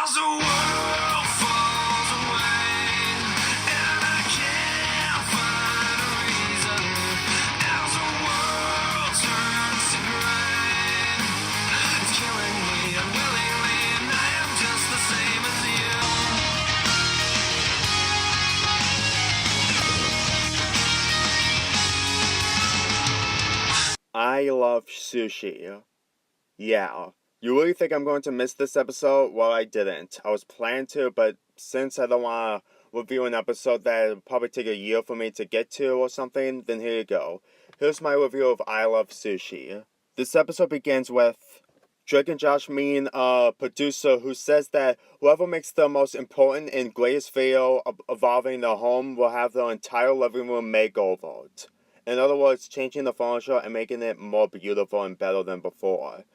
As the world falls away, and I can't find a reason. As the world turns to gray, it's killing me unwillingly, and I am just the same as you. I love sushi. Yeah. You really think I'm going to miss this episode? Well, I didn't. I was planning to, but since I don't want to review an episode that will probably take a year for me to get to or something, then here you go. Here's my review of I Love Sushi. This episode begins with Drake and Josh meeting a producer who says that whoever makes the most important and greatest video involving their home will have their entire living room makeovered. In other words, changing the furniture and making it more beautiful and better than before.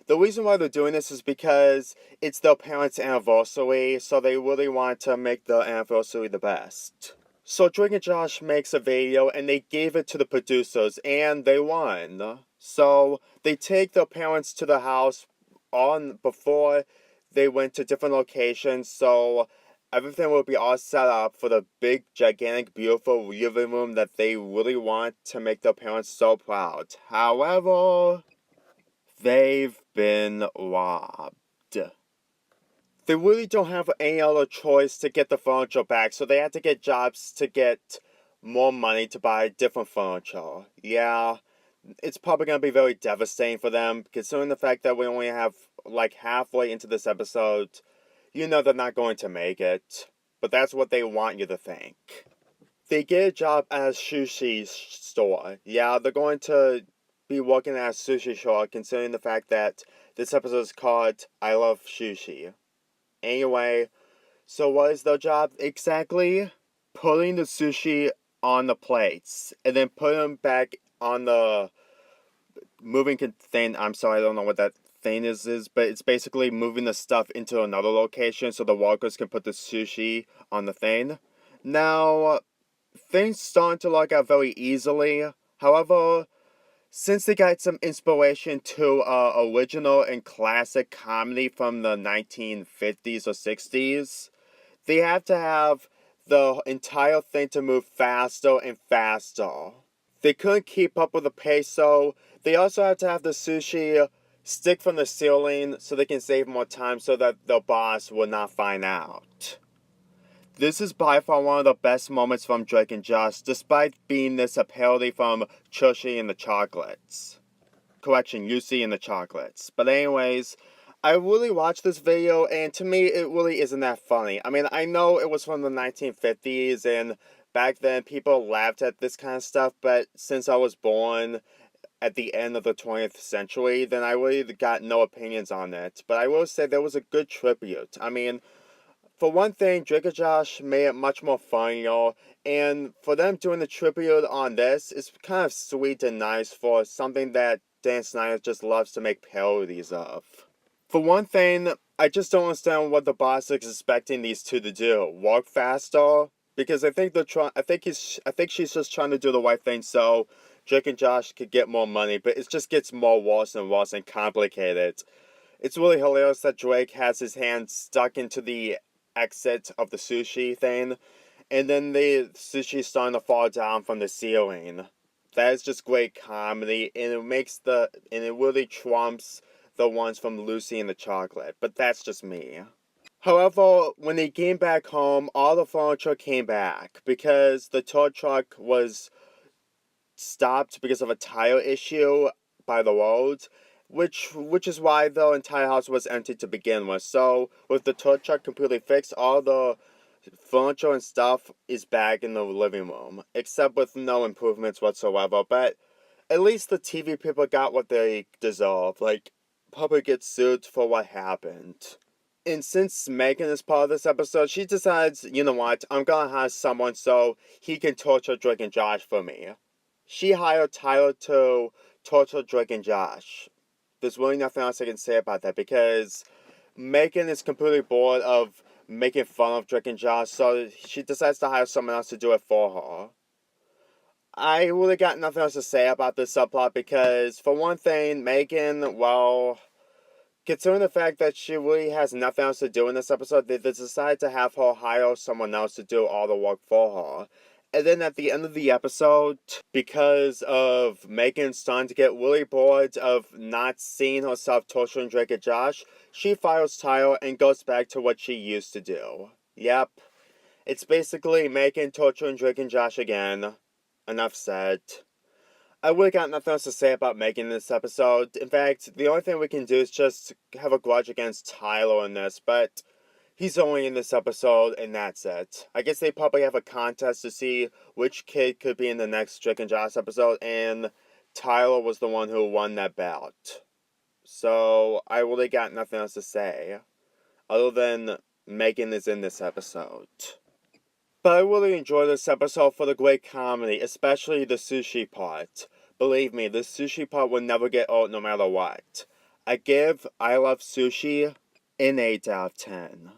The reason why they're doing this is because it's their parents' anniversary, so they really want to make the anniversary the best. So Drake and Josh makes a video and they gave it to the producers and they won. So they take their parents to the house on before they went to different locations, so everything will be all set up for the big, gigantic, beautiful living room that they really want to make their parents so proud. However, they've been robbed. They really don't have any other choice to get the furniture back, so they had to get jobs to get more money to buy different furniture. Yeah, it's probably going to be very devastating for them, considering the fact that we only have like halfway into this episode. You know they're not going to make it, but that's what they want you to think. They get a job at a sushi store. Yeah, they're going to be working at a sushi store, considering the fact that this episode is called I Love Sushi. Anyway, so what is their job exactly? Putting the sushi on the plates, and then putting them back on the moving thing. I'm sorry, I don't know what that thing is, but it's basically moving the stuff into another location so the workers can put the sushi on the thing. Now, things starting to work out very easily. However, since they got some inspiration to original and classic comedy from the 1950s or 60s, they have to have the entire thing to move faster and faster. They couldn't keep up with the pace, so they also have to have the sushi stick from the ceiling so they can save more time so that the boss will not find out. This is by far one of the best moments from Drake and Josh, despite being this a parody from Sushi and the Chocolates. Correction, Lucy and the Chocolates. But anyways, I really watched this video, and to me, it really isn't that funny. I mean, I know it was from the 1950s, and back then people laughed at this kind of stuff, but since I was born at the end of the 20th century, then I really got no opinions on it. But I will say there was a good tribute. I mean, for one thing, Drake and Josh made it much more funnier, and for them doing the tribute on this is kind of sweet and nice for something that Dan Snyder just loves to make parodies of. For one thing, I just don't understand what the boss is expecting these two to do. Work faster? Because I think I think she's just trying to do the right thing so Drake and Josh could get more money, but it just gets more worse and worse and complicated. It's really hilarious that Drake has his hand stuck into the exit of the sushi thing, and then the sushi starting to fall down from the ceiling. That is just great comedy, and it really trumps the ones from Lucy and the Chocolate, but that's just me. However, when they came back home, all the furniture came back because the tow truck was stopped because of a tire issue by the road, which is why the entire house was empty to begin with. So with the tow truck completely fixed, all the furniture and stuff is back in the living room, except with no improvements whatsoever. But at least the TV people got what they deserve. Like, public gets sued for what happened. And since Megan is part of this episode, she decides, you know what, I'm gonna hire someone so he can torture Drake and Josh for me. She hired Tyler to torture Drake and Josh. There's really nothing else I can say about that because Megan is completely bored of making fun of Drake and Josh, so she decides to hire someone else to do it for her. I really got nothing else to say about this subplot because, for one thing, Megan, well, Considering the fact that she really has nothing else to do in this episode, they decided to have her hire someone else to do all the work for her. And then at the end of the episode, because of Megan starting to get really bored of not seeing herself torturing Drake and Josh, she fires Tyler and goes back to what she used to do. Yep. It's basically Megan torturing Drake and Josh again. Enough said. I really got nothing else to say about Megan in this episode. In fact, the only thing we can do is just have a grudge against Tyler in this, but he's only in this episode, and that's it. I guess they probably have a contest to see which kid could be in the next Drake and Josh episode, and Tyler was the one who won that bout. So, I really got nothing else to say, other than Megan is in this episode. But I really enjoyed this episode for the great comedy, especially the sushi part. Believe me, the sushi part will never get old no matter what. I give I Love Sushi an 8 out of 10.